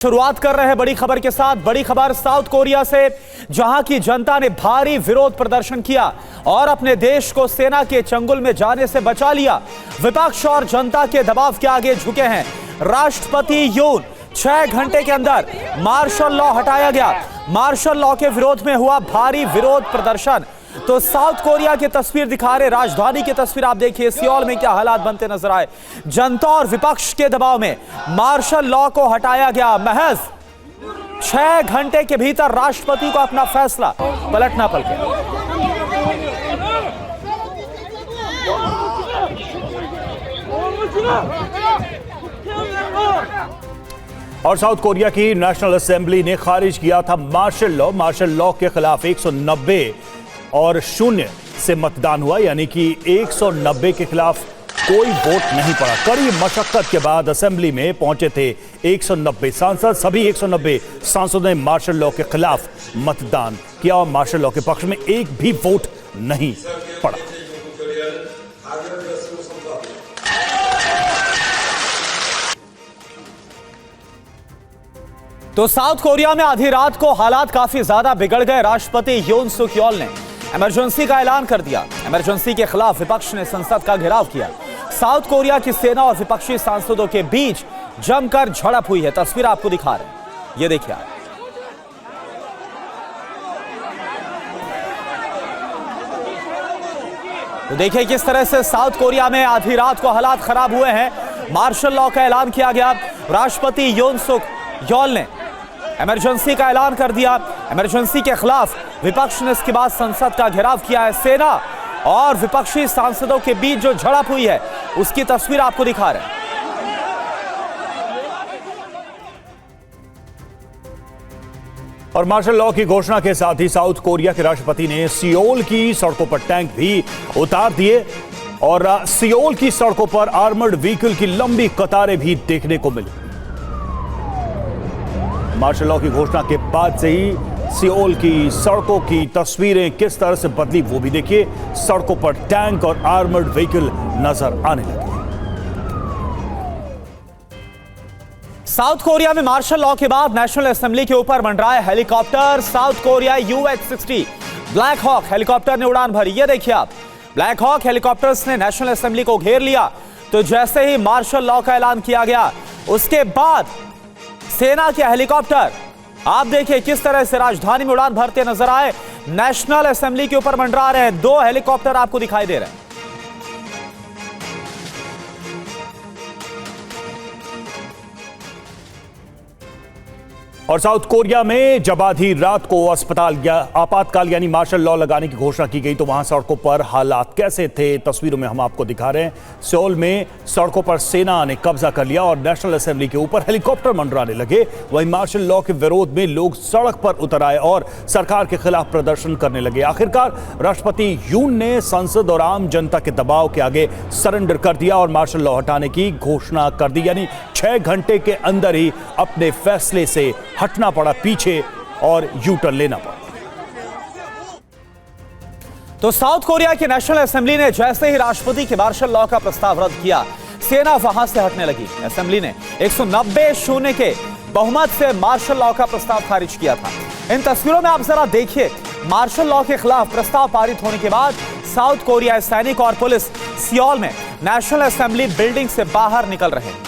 शुरुआत कर रहे हैं बड़ी खबर के साथ। बड़ी खबर साउथ कोरिया से, जहां की जनता ने भारी विरोध प्रदर्शन किया और अपने देश को सेना के चंगुल में जाने से बचा लिया। विपक्ष और जनता के दबाव के आगे झुके हैं। राष्ट्रपति यून 6 घंटे के अंदर मार्शल लॉ हटाया गया। मार्शल लॉ के विरोध में हुआ भारी विरोध प्रदर्शन। तो साउथ कोरिया की तस्वीर दिखा रहे, राजधानी की तस्वीर आप देखिए। सियोल में क्या हालात बनते नजर आए। जनता और विपक्ष के दबाव में मार्शल लॉ को हटाया गया। महज 6 घंटे के भीतर राष्ट्रपति को अपना फैसला पलटना पड़ गया। और साउथ कोरिया की नेशनल असेंबली ने खारिज किया था मार्शल लॉ। मार्शल लॉ के खिलाफ 190 और 0 से मतदान हुआ, यानी कि 190 के खिलाफ कोई वोट नहीं पड़ा। कड़ी मशक्कत के बाद असेंबली में पहुंचे थे 190 सांसद। सभी 190 सांसदों ने मार्शल लॉ के खिलाफ मतदान किया और मार्शल लॉ के पक्ष में एक भी वोट नहीं पड़ा। तो साउथ कोरिया में आधी रात को हालात काफी ज्यादा बिगड़ गए। राष्ट्रपति यून सुक यॉल ने इमरजेंसी का ऐलान कर दिया। इमरजेंसी के खिलाफ विपक्ष ने संसद का घेराव किया। साउथ कोरिया की सेना और विपक्षी सांसदों के बीच जमकर झड़प हुई है। तस्वीर आपको दिखा रहे हैं, ये देखिए आप। तो देखिए किस तरह से साउथ कोरिया में आधी रात को हालात खराब हुए हैं। मार्शल लॉ का ऐलान किया गया। राष्ट्रपति यून सुक यॉल ने इमरजेंसी का ऐलान कर दिया। इमरजेंसी के खिलाफ विपक्ष ने इसके बाद संसद का घेराव किया है। सेना और विपक्षी सांसदों के बीच जो झड़प हुई है उसकी तस्वीर आपको दिखा रहे हैं। और मार्शल लॉ की घोषणा के साथ ही साउथ कोरिया के राष्ट्रपति ने सियोल की सड़कों पर टैंक भी उतार दिए और सियोल की सड़कों पर आर्मर्ड व्हीकल की लंबी कतारें भी देखने को मिली। मार्शल लॉ की घोषणा के बाद से ही सियोल की सड़कों की तस्वीरें किस तरह से बदली वो भी देखिए। सड़कों पर टैंक और आर्मर्ड व्हीकल नजर आने लगे। साउथ कोरिया में मार्शल लॉ के बाद नेशनल असेंबली के ऊपर मंडराए helicopter. South Korea UH-60 black hawk helicopter ने उड़ान भरी। ये देखिए आप, ब्लैक हॉक हेलीकॉप्टर्स ने नेशनल असेंबली को घेर लिया। तो जैसे ही मार्शल लॉ का ऐलान किया गया उसके बाद सेना के हेलीकॉप्टर आप देखिए किस तरह से राजधानी में उड़ान भरते नजर आए। नेशनल असेंबली के ऊपर मंडरा रहे हैं। 2 हेलीकॉप्टर आपको दिखाई दे रहे हैं। और साउथ कोरिया में जब आधी रात को अस्पताल या आपातकाल यानी मार्शल लॉ लगाने की घोषणा की गई तो वहां सड़कों पर हालात कैसे थे, तस्वीरों में हम आपको दिखा रहे हैं। सियोल में सड़कों पर सेना ने कब्जा कर लिया और नेशनल असेंबली के ऊपर हेलीकॉप्टर मंडराने लगे। वहीं मार्शल लॉ के विरोध में लोग सड़क पर उतर आए और सरकार के खिलाफ प्रदर्शन करने लगे। आखिरकार राष्ट्रपति यून ने संसद और आम जनता के दबाव के आगे सरेंडर कर दिया और मार्शल लॉ हटाने की घोषणा कर दी। यानी 6 घंटे के अंदर ही अपने फैसले से हटना पड़ा पीछे और यू टर्न लेना पड़ा। तो साउथ कोरिया की नेशनल असेंबली ने जैसे ही राष्ट्रपति के मार्शल लॉ का प्रस्ताव रद्द किया, सेना वहां से हटने लगी। असेंबली ने 190-0 के बहुमत से मार्शल लॉ का प्रस्ताव खारिज किया था। इन तस्वीरों में आप जरा देखिए, मार्शल लॉ के खिलाफ प्रस्ताव पारित होने के बाद साउथ कोरिया सैनिक और पुलिस सियोल में नेशनल असेंबली बिल्डिंग से बाहर निकल रहे हैं।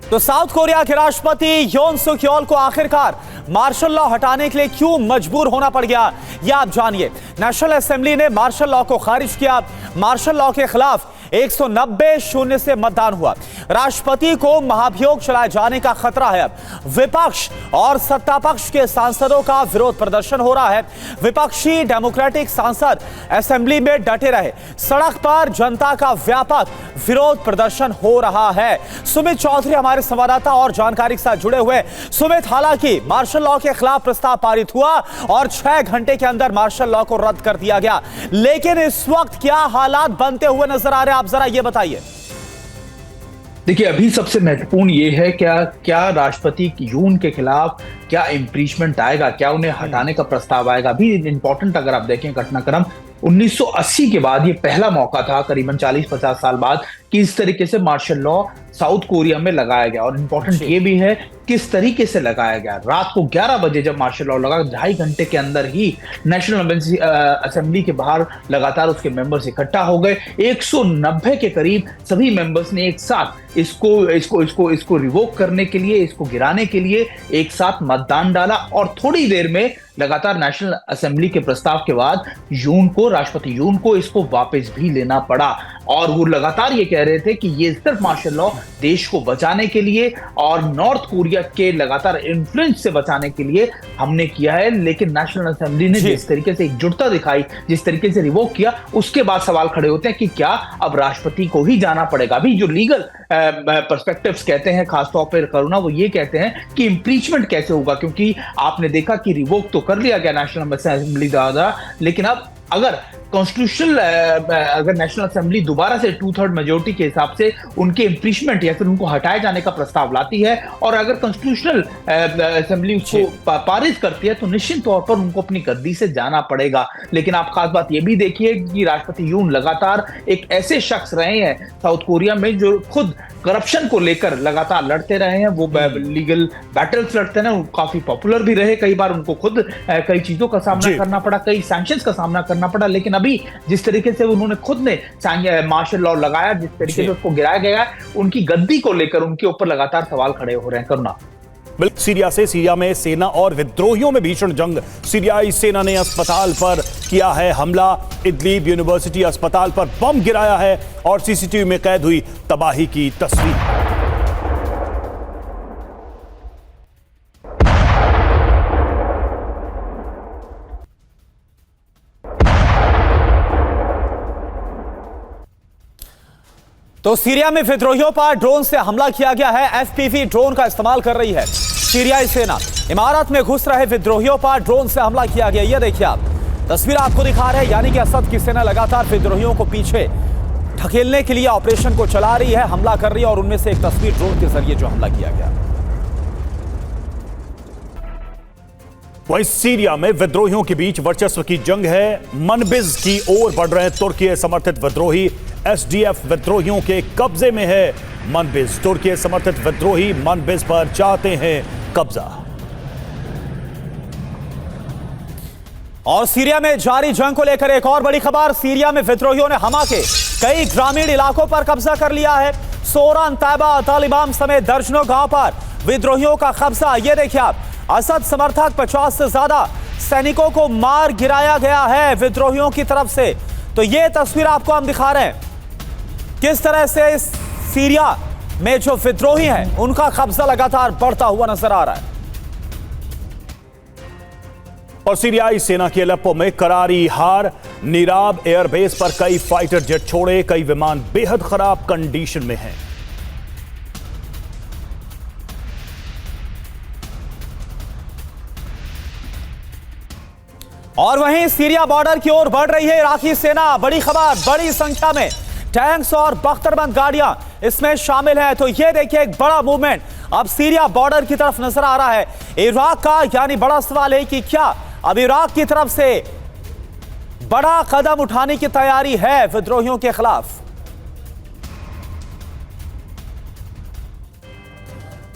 तो साउथ कोरिया के राष्ट्रपति यून सुक यॉल को आखिरकार मार्शल लॉ हटाने के लिए क्यों मजबूर होना पड़ गया, यह आप जानिए। नेशनल असेंबली ने मार्शल लॉ को खारिज किया। मार्शल लॉ के खिलाफ 190-0 से मतदान हुआ। राष्ट्रपति को महाभियोग चलाए जाने का खतरा है। अब विपक्ष और सत्ता पक्ष के सांसदों का विरोध प्रदर्शन हो रहा है। विपक्षी डेमोक्रेटिक सांसद असेंबली में डटे रहे। सड़क पर जनता का व्यापक विरोध प्रदर्शन हो रहा है। सुमित चौधरी हमारे संवाददाता और जानकारी के साथ जुड़े हुए। सुमित, हालांकि मार्शल लॉ के खिलाफ प्रस्ताव पारित हुआ और 6 घंटे के अंदर मार्शल लॉ को रद्द कर दिया गया, लेकिन इस वक्त क्या हालात बनते हुए नजर आ रहे हैं, आप जरा ये बताइए। देखिए, अभी सबसे महत्वपूर्ण ये है क्या राष्ट्रपति यून के खिलाफ क्या इम्पीचमेंट आएगा, क्या उन्हें हटाने का प्रस्ताव आएगा। अभी इंपॉर्टेंट अगर आप देखें घटनाक्रम 1980 के बाद ये पहला मौका था करीबन 40-50 साल बाद कि इस तरीके से मार्शल लॉ साउथ कोरिया में लगाया गया। और इम्पोर्टेंट ये भी है किस तरीके से लगाया गया। रात को 11 बजे जब मार्शल लॉ लगा, 2.5 घंटे के अंदर ही नेशनल असेंबली के बाहर लगातार उसके मेंबर्स इकट्ठा हो गए। 190 के करीब सभी मेंबर्स ने एक साथ इसको रिवोक करने के लिए, इसको गिराने के लिए एक साथ मतदान डाला। और थोड़ी देर में लगातार नेशनल असेंबली के प्रस्ताव के बाद राष्ट्रपति यून को इसको वापस भी लेना पड़ा। और वो लगातार ये कह रहे थे कि ये सिर्फ मार्शल लॉ देश को बचाने के लिए और नॉर्थ कोरिया के लगातार इन्फ्लुएंस से बचाने के लिए हमने किया है। लेकिन नेशनल असेंबली ने जिस तरीके से एकजुटता दिखाई, जिस तरीके से रिवोक किया, उसके बाद सवाल खड़े होते हैं कि क्या अब राष्ट्रपति को ही जाना पड़ेगा। अभी जो लीगल पर्सपेक्टिव्स कहते हैं, खासतौर पर करुणा, वो ये कहते हैं कि इम्पीचमेंट कैसे होगा, क्योंकि आपने देखा कि रिवोक तो कर लिया गया नेशनल असेंबली द्वारा, लेकिन अब अगर नेशनल असेंबली दोबारा से 2/3 मेजोरिटी के हिसाब से उनके इम्पीचमेंट या फिर उनको हटाए जाने का प्रस्ताव लाती है और अगर कॉन्स्टिट्यूशनल असेंबली उसको पारित करती है, तो निश्चित तौर पर उनको अपनी गद्दी से जाना पड़ेगा। लेकिन आप खास बात यह भी देखिए कि राष्ट्रपति यून लगातार एक ऐसे शख्स रहे हैं साउथ कोरिया में जो खुद करप्शन को लेकर लगातार लड़ते रहे हैं। वो लीगल बैटल्स लड़ते हैं, काफी पॉपुलर भी रहे। कई बार उनको खुद कई चीजों का सामना करना पड़ा, कई सैंक्शंस का सामना करना पड़ा। लेकिन अभी जिस तरीके से उन्होंने खुद ने मार्शल लॉ लगाया, जिस तरीके से उसको गिराया गया, उनकी गद्दी को लेकर उनके ऊपर लगातार सवाल खड़े हो रहे हैं। करुणा, सीरिया में सेना और विद्रोहियों में भीषण जंग। सीरियाई सेना ने अस्पताल पर किया है हमला। इदलीब यूनिवर्सिटी अस्पताल पर बम गिराया है और सीसीटीवी में कैद हुई तबाही की तस्वीर। तो सीरिया में विद्रोहियों पर ड्रोन से हमला किया गया है। एफपीवी ड्रोन का इस्तेमाल कर रही है सीरियाई सेना। इमारत में घुस रहे विद्रोहियों पर ड्रोन से हमला किया गया। ये देखिए आप तस्वीर आपको दिखा रहे हैं, यानी कि असद की सेना लगातार विद्रोहियों को पीछे ढकेलने के लिए ऑपरेशन को चला रही है, हमला कर रही है। और उनमें से एक तस्वीर ड्रोन के जरिए जो हमला किया गया। वहीं सीरिया में विद्रोहियों के बीच वर्चस्व की जंग है। मनबिज की ओर बढ़ रहे तुर्की समर्थित विद्रोही। एसडीएफ विद्रोहियों के कब्जे में है मनबिज। तुर्की समर्थित विद्रोही मनबिज पर चाहते हैं कब्जा। और सीरिया में जारी जंग को लेकर एक और बड़ी खबर। सीरिया में विद्रोहियों ने हमा के कई ग्रामीण इलाकों पर कब्जा कर लिया है। सोरान, तैबा, तालिबान समेत दर्जनों गांव पर विद्रोहियों का कब्जा। यह देखिए आप, असद समर्थक 50 से ज्यादा सैनिकों को मार गिराया गया है विद्रोहियों की तरफ से। तो यह तस्वीर आपको हम दिखा रहे हैं किस तरह से सीरिया में जो विद्रोही हैं उनका कब्जा लगातार बढ़ता हुआ नजर आ रहा है। और सीरियाई सेना की अलेप्पो में करारी हार। नीराब एयरबेस पर कई फाइटर जेट छोड़े, कई विमान बेहद खराब कंडीशन में हैं। और वहीं सीरिया बॉर्डर की ओर बढ़ रही है इराकी सेना। बड़ी खबर, बड़ी संख्या में टैंक्स और बख्तरबंद गाड़ियां इसमें शामिल है। तो ये देखिए एक बड़ा मूवमेंट अब सीरिया बॉर्डर की तरफ नजर आ रहा है इराक का। यानी बड़ा सवाल है कि क्या अब इराक की तरफ से बड़ा कदम उठाने की तैयारी है विद्रोहियों के खिलाफ।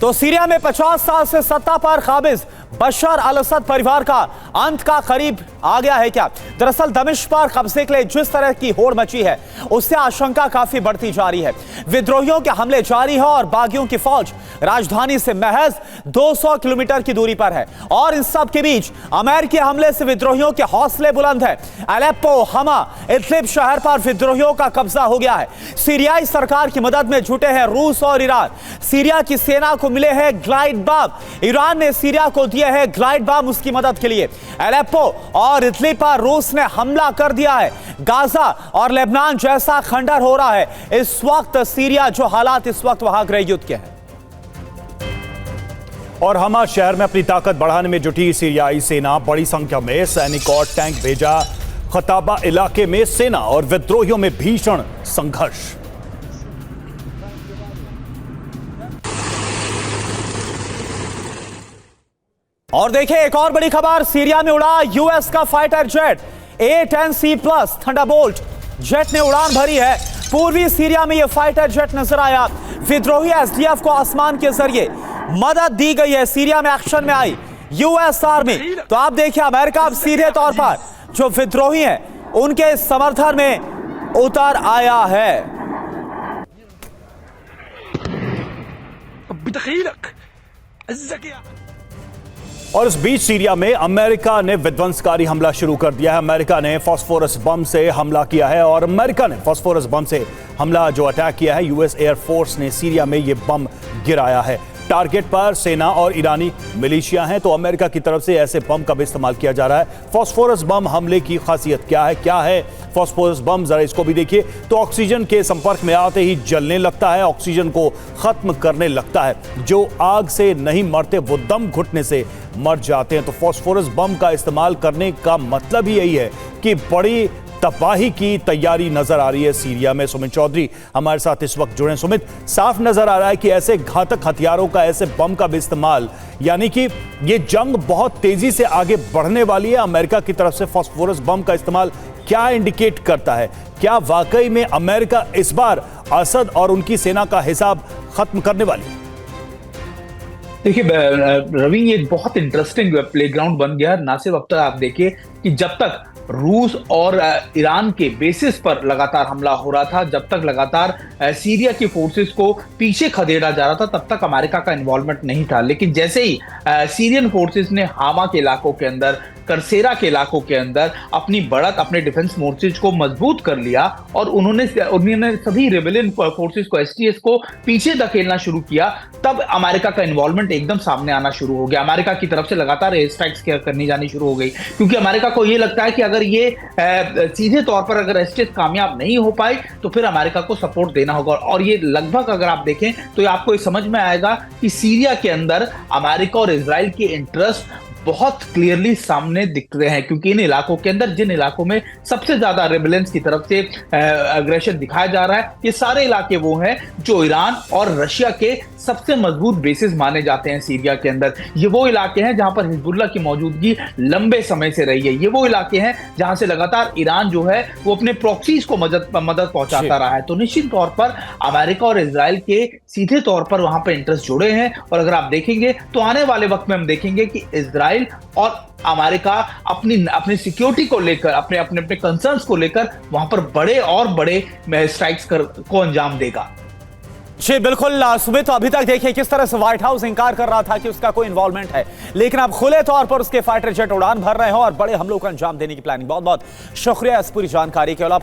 तो सीरिया में 50 साल से सत्ता पर काबिज बशर अल असद परिवार का अंत का करीब आ गया है क्या? दरअसल दमिश्क पर कब्जे के लिए जिस तरह की होड़ मची है उससे आशंका काफी बढ़ती जा रही है। विद्रोहियों के हमले जारी है और बागियों की फौज राजधानी से महज 200 किलोमीटर की दूरी पर है। और इन सब के बीच अमेरिकी हमले से विद्रोहियों के हौसले बुलंद है। अलेप्पो, हमा, इदलिब शहर पर विद्रोहियों का कब्जा हो गया है। सीरियाई सरकार की मदद में जुटे हैं रूस और ईरान। सीरिया की सेना को मिले हैं ग्लाइड बम। ईरान ने सीरिया को दिए हैं ग्लाइड बम उसकी मदद के लिए। अलेप्पो और इदलिब पर रूस ने हमला कर दिया है। गाजा और लेबनान जैसा खंडर हो रहा है इस वक्त सीरिया, जो हालात इस वक्त वहां गृह युद्ध के हैं। और हमा शहर में अपनी ताकत बढ़ाने में जुटी सीरियाई सेना, बड़ी संख्या में सैनिक और टैंक भेजा। खताबा इलाके में सेना और विद्रोहियों में भीषण संघर्ष। और देखिए एक और बड़ी खबर, सीरिया में उड़ा यूएस का fighter jet. A-10C+ Thunderbolt jet ने उड़ान भरी है। पूर्वी सीरिया में यह फाइटर जेट नजर आया। विद्रोही एसडीएफ को आसमान के जरिए मदद दी गई है। सीरिया में एक्शन में आई यूएस आर्मी। तो आप देखिए अमेरिका अब सीधे तौर पर जो विद्रोही हैं उनके समर्थन में उतर आया है। और इस बीच सीरिया में अमेरिका ने विध्वंसकारी हमला शुरू कर दिया है। अमेरिका ने फास्फोरस बम से हमला किया है और अमेरिका ने फास्फोरस बम से हमला जो अटैक किया है, यूएस एयरफोर्स ने सीरिया में यह बम गिराया है। टारगेट पर सेना और ईरानी मिलिशिया हैं, तो अमेरिका की तरफ से ऐसे बम का भी इस्तेमाल किया जा रहा है। फास्फोरस बम हमले की खासियत क्या है फास्फोरस बम, जरा इसको भी देखिए। तो ऑक्सीजन के संपर्क में आते ही जलने लगता है, ऑक्सीजन को खत्म करने लगता है। जो आग से नहीं मरते वो दम घुटने से मर जाते हैं। तो फास्फोरस बम का इस्तेमाल करने का मतलब ही यही है कि बड़ी तबाही की तैयारी नजर आ रही है सीरिया में। सुमित चौधरी हमारे साथ इस वक्त जुड़े। सुमित, साफ नजर आ रहा है कि ऐसे घातक हथियारों का, ऐसे बम का भी इस्तेमाल, यानी कि ये जंग बहुत तेजी से आगे बढ़ने वाली है। अमेरिका की तरफ से फास्फोरस बम का इस्तेमाल क्या इंडिकेट करता है? क्या वाकई में अमेरिका इस बार असद और उनकी सेना का हिसाब खत्म करने वाली है? देखिए रवि, ये एक बहुत इंटरेस्टिंग प्लेग्राउंड बन गया। ना सिर्फ अब तक आप देखिए कि जब तक रूस और ईरान के बेसिस पर लगातार हमला हो रहा था, जब तक लगातार सीरिया की फोर्सेस को पीछे खदेड़ा जा रहा था, तब तक अमेरिका का इन्वॉल्वमेंट नहीं था। लेकिन जैसे ही सीरियन फोर्सेस ने हामा के इलाकों के अंदर, करसेरा के इलाकों के अंदर अपनी बढ़त, अपने डिफेंस फोर्सेज को मजबूत कर लिया और उन्होंने सभी रेबेलियन फोर्सेस को, एसटीएस को पीछे धकेलना शुरू किया, तब अमेरिका का इन्वॉल्वमेंट एकदम सामने आना शुरू हो गया। अमेरिका की तरफ से लगातार एयर स्ट्राइक्स करनी जानी शुरू हो गई, क्योंकि अमेरिका को यह लगता है कि अगर ये सीधे तौर पर अगर एसटीएस कामयाब नहीं हो पाई तो फिर अमेरिका को सपोर्ट देना होगा। और ये लगभग अगर आप देखें तो ये आपको समझ में आएगा कि सीरिया के अंदर अमेरिका और इजराइल के इंटरेस्ट बहुत क्लियरली सामने दिख रहे हैं, क्योंकि इन इलाकों के अंदर, जिन इलाकों में सबसे ज्यादा रेबेलियंस की तरफ से अग्रेशन दिखाया जा रहा है, ये सारे इलाके वो हैं जो ईरान और रशिया के सबसे मजबूत बेसिस माने जाते हैं सीरिया के अंदर। ये वो इलाके हैं जहां पर हिजबुल्लाह की मौजूदगी लंबे समय से रही है। ये वो इलाके हैं जहां से लगातार ईरान जो है वो अपने प्रॉक्सीज को मदद पहुंचाता रहा है। तो निश्चित तौर पर अमेरिका और इजराइल के सीधे तौर पर वहां पर इंटरेस्ट जुड़े हैं। और अगर आप देखेंगे तो आने वाले वक्त में हम देखेंगे कि इजराइल और अमेरिका अपनी सिक्योरिटी को लेकर, अपने कंसर्न्स को लेकर वहां पर बड़े स्ट्राइक्स को अंजाम देगा। जी बिल्कुल सुमित, तो अभी तक देखिए किस तरह से व्हाइट हाउस इंकार कर रहा था कि उसका कोई इन्वॉल्वमेंट है, लेकिन अब खुले तौर पर उसके फाइटर जेट उड़ान भर रहे हैं और बड़े हमलों को अंजाम देने की प्लानिंग। बहुत बहुत शुक्रिया इस पूरी जानकारी के लिए।